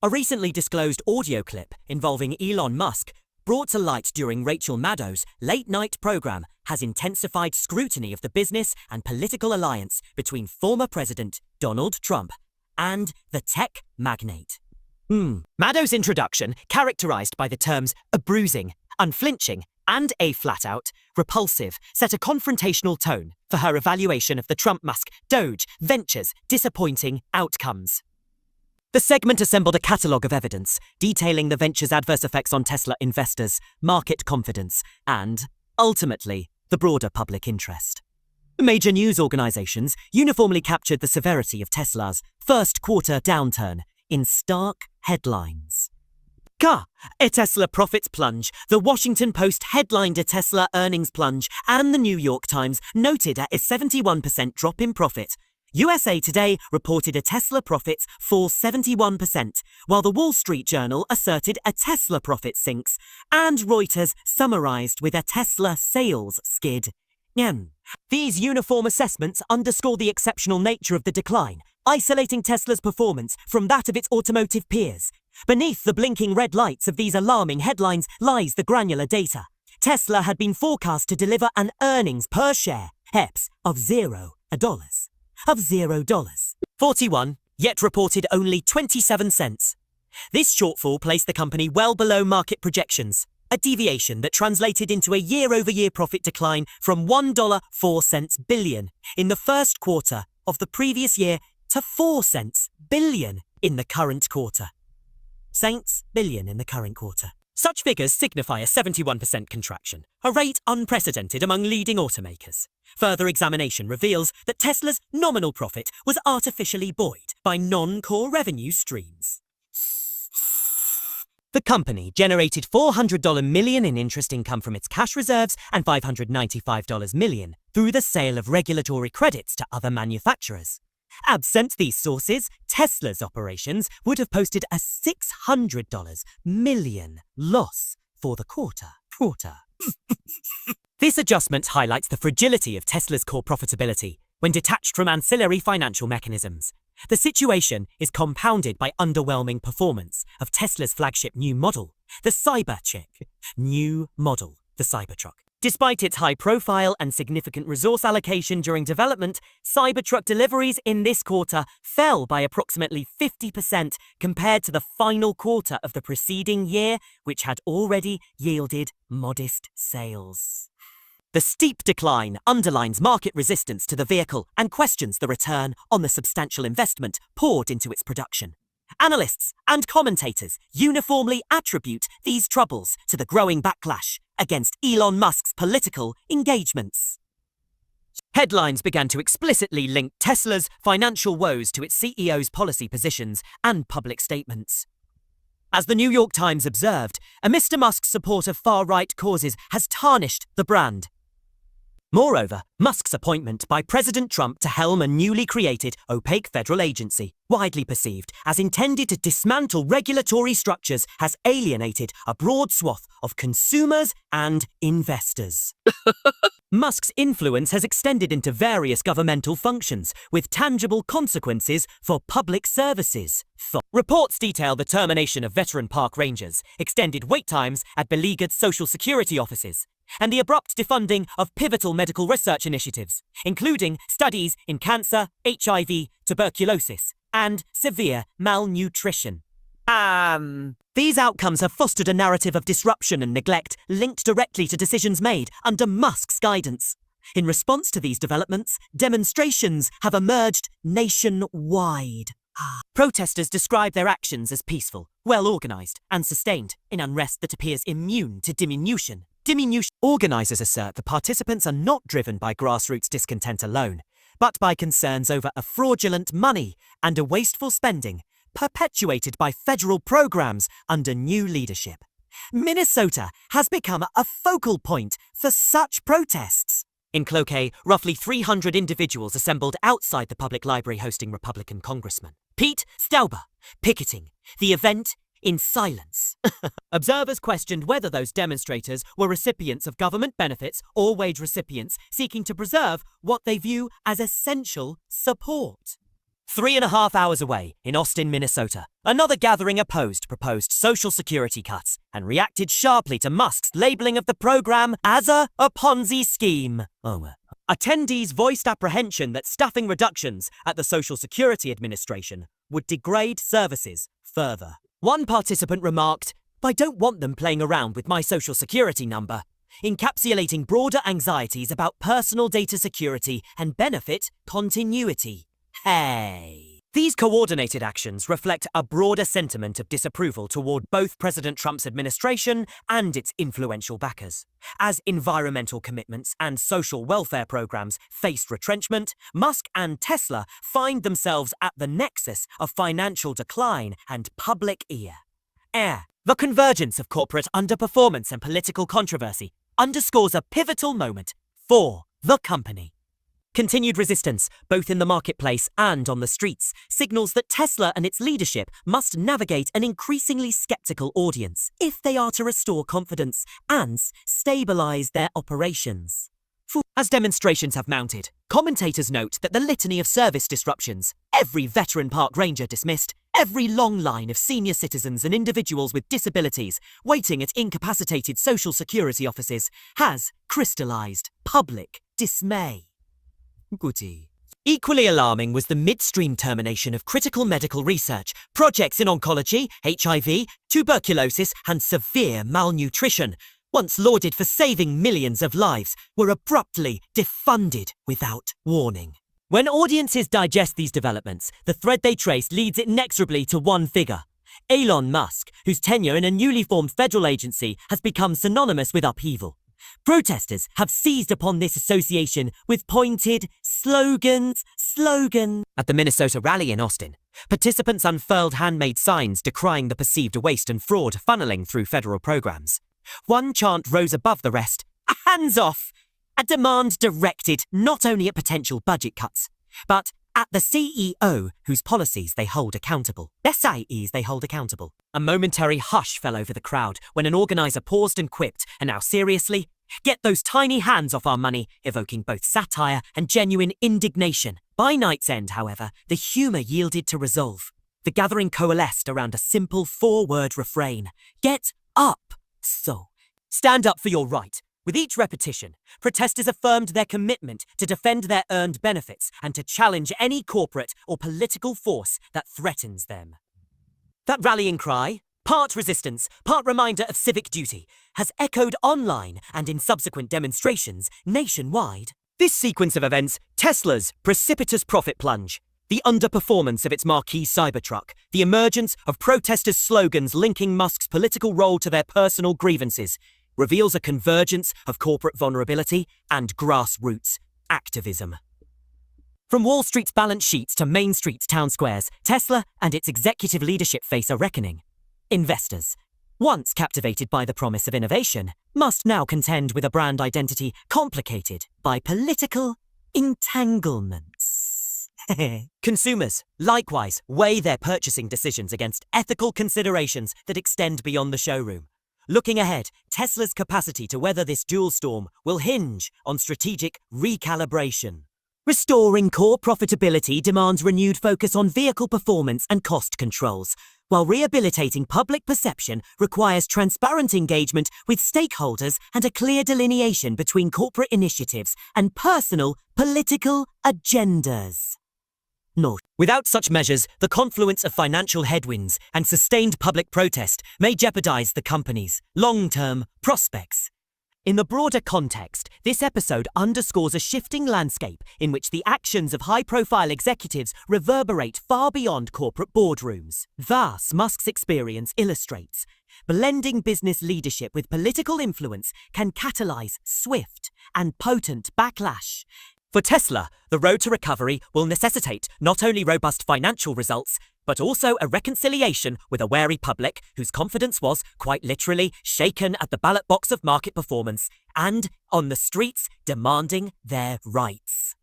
A recently disclosed audio clip involving Elon Musk, brought to light during Rachel Maddow's late-night program, has intensified scrutiny of the business and political alliance between former President Donald Trump and the tech magnate. Maddow's introduction, characterized by the terms a bruising, unflinching, and a flat-out, repulsive, set a confrontational tone for her evaluation of the Trump-Musk Doge Ventures' disappointing outcomes. The segment assembled a catalogue of evidence detailing the venture's adverse effects on Tesla investors, market confidence, and, ultimately, the broader public interest. Major news organizations uniformly captured the severity of Tesla's first-quarter downturn in stark headlines. A Tesla profits plunge, the Washington Post headlined a Tesla earnings plunge, and the New York Times noted a 71% drop in profit. USA Today reported a Tesla profits fall 71%, while the Wall Street Journal asserted a Tesla profit sinks, and Reuters summarized with a Tesla sales skid. These uniform assessments underscore the exceptional nature of the decline, isolating Tesla's performance from that of its automotive peers. Beneath the blinking red lights of these alarming headlines lies the granular data. Tesla had been forecast to deliver an earnings per share, EPS, of $0. 41, yet reported only 27 cents. This shortfall placed the company well below market projections, a deviation that translated into a year-over-year profit decline from $1.04 billion in the first quarter of the previous year to 4 cents billion in the current quarter. Billion in the current quarter. Such figures signify a 71% contraction, a rate unprecedented among leading automakers. Further examination reveals that Tesla's nominal profit was artificially buoyed by non-core revenue streams. The company generated $400 million in interest income from its cash reserves and $595 million through the sale of regulatory credits to other manufacturers. Absent these sources, Tesla's operations would have posted a $600 million loss for the quarter. This adjustment highlights the fragility of Tesla's core profitability when detached from ancillary financial mechanisms. The situation is compounded by underwhelming performance of Tesla's flagship new model, the Cybertruck. Despite its high profile and significant resource allocation during development, Cybertruck deliveries in this quarter fell by approximately 50% compared to the final quarter of the preceding year, which had already yielded modest sales. The steep decline underlines market resistance to the vehicle and questions the return on the substantial investment poured into its production. Analysts and commentators uniformly attribute these troubles to the growing backlash against Elon Musk's political engagements. Headlines began to explicitly link Tesla's financial woes to its CEO's policy positions and public statements. As the New York Times observed, a Mr. Musk's support of far-right causes has tarnished the brand. Moreover, Musk's appointment by President Trump to helm a newly created opaque federal agency, widely perceived as intended to dismantle regulatory structures, has alienated a broad swath of consumers and investors. Musk's influence has extended into various governmental functions, with tangible consequences for public services. Reports detail the termination of veteran park rangers, extended wait times at beleaguered Social Security offices, and the abrupt defunding of pivotal medical research initiatives, including studies in cancer, HIV, tuberculosis, and severe malnutrition. These outcomes have fostered a narrative of disruption and neglect linked directly to decisions made under Musk's guidance. In response to these developments, demonstrations have emerged nationwide. Protesters describe their actions as peaceful, well-organized, and sustained in unrest that appears immune to diminution. Organizers assert the participants are not driven by grassroots discontent alone, but by concerns over a fraudulent money and a wasteful spending perpetuated by federal programs under new leadership. Minnesota has become a focal point for such protests. In Cloquet, roughly 300 individuals assembled outside the public library hosting Republican Congressman Pete Stauber, picketing the event in silence. Observers questioned whether those demonstrators were recipients of government benefits or wage recipients seeking to preserve what they view as essential support. 3.5 hours away, in Austin, Minnesota, another gathering opposed proposed Social Security cuts and reacted sharply to Musk's labeling of the program as a Ponzi scheme. Attendees voiced apprehension that staffing reductions at the Social Security Administration would degrade services further. One participant remarked, "I don't want them playing around with my Social Security number," encapsulating broader anxieties about personal data security and benefit continuity. Hey! These coordinated actions reflect a broader sentiment of disapproval toward both President Trump's administration and its influential backers. As environmental commitments and social welfare programs faced retrenchment, Musk and Tesla find themselves at the nexus of financial decline and public ear. The convergence of corporate underperformance and political controversy underscores a pivotal moment for the company. Continued resistance, both in the marketplace and on the streets, signals that Tesla and its leadership must navigate an increasingly skeptical audience if they are to restore confidence and stabilize their operations. As demonstrations have mounted, commentators note that the litany of service disruptions, every veteran park ranger dismissed, every long line of senior citizens and individuals with disabilities waiting at incapacitated Social Security offices, has crystallized public dismay. Equally alarming was the midstream termination of critical medical research. Projects in oncology, HIV, tuberculosis, and severe malnutrition, once lauded for saving millions of lives, were abruptly defunded without warning. When audiences digest these developments, the thread they trace leads inexorably to one figure: Elon Musk, whose tenure in a newly formed federal agency has become synonymous with upheaval. Protesters have seized upon this association with pointed slogans. At the Minnesota rally in Austin, participants unfurled handmade signs decrying the perceived waste and fraud funneling through federal programs. One chant rose above the rest: "Hands off!" a demand directed not only at potential budget cuts, but at the CEO whose policies they hold accountable. SIEs they hold accountable. A momentary hush fell over the crowd when an organizer paused and quipped, "And now seriously? Get those tiny hands off our money," evoking both satire and genuine indignation. By night's end, however, the humor yielded to resolve. The gathering coalesced around a simple 4-word refrain: "Get up!" So, stand up for your right. With each repetition, protesters affirmed their commitment to defend their earned benefits and to challenge any corporate or political force that threatens them. That rallying cry, part resistance, part reminder of civic duty, has echoed online and in subsequent demonstrations nationwide. This sequence of events, Tesla's precipitous profit plunge, the underperformance of its marquee Cybertruck, the emergence of protesters' slogans linking Musk's political role to their personal grievances, reveals a convergence of corporate vulnerability and grassroots activism. From Wall Street's balance sheets to Main Street's town squares, Tesla and its executive leadership face a reckoning. Investors, once captivated by the promise of innovation, must now contend with a brand identity complicated by political entanglements. Consumers, likewise, weigh their purchasing decisions against ethical considerations that extend beyond the showroom. Looking ahead, Tesla's capacity to weather this dual storm will hinge on strategic recalibration. Restoring core profitability demands renewed focus on vehicle performance and cost controls, while rehabilitating public perception requires transparent engagement with stakeholders and a clear delineation between corporate initiatives and personal political agendas. Note: without such measures, the confluence of financial headwinds and sustained public protest may jeopardize the company's long-term prospects. In the broader context, this episode underscores a shifting landscape in which the actions of high-profile executives reverberate far beyond corporate boardrooms. Thus, Musk's experience illustrates, blending business leadership with political influence can catalyze swift and potent backlash. For Tesla, the road to recovery will necessitate not only robust financial results, but also a reconciliation with a wary public whose confidence was, quite literally, shaken at the ballot box of market performance and on the streets demanding their rights.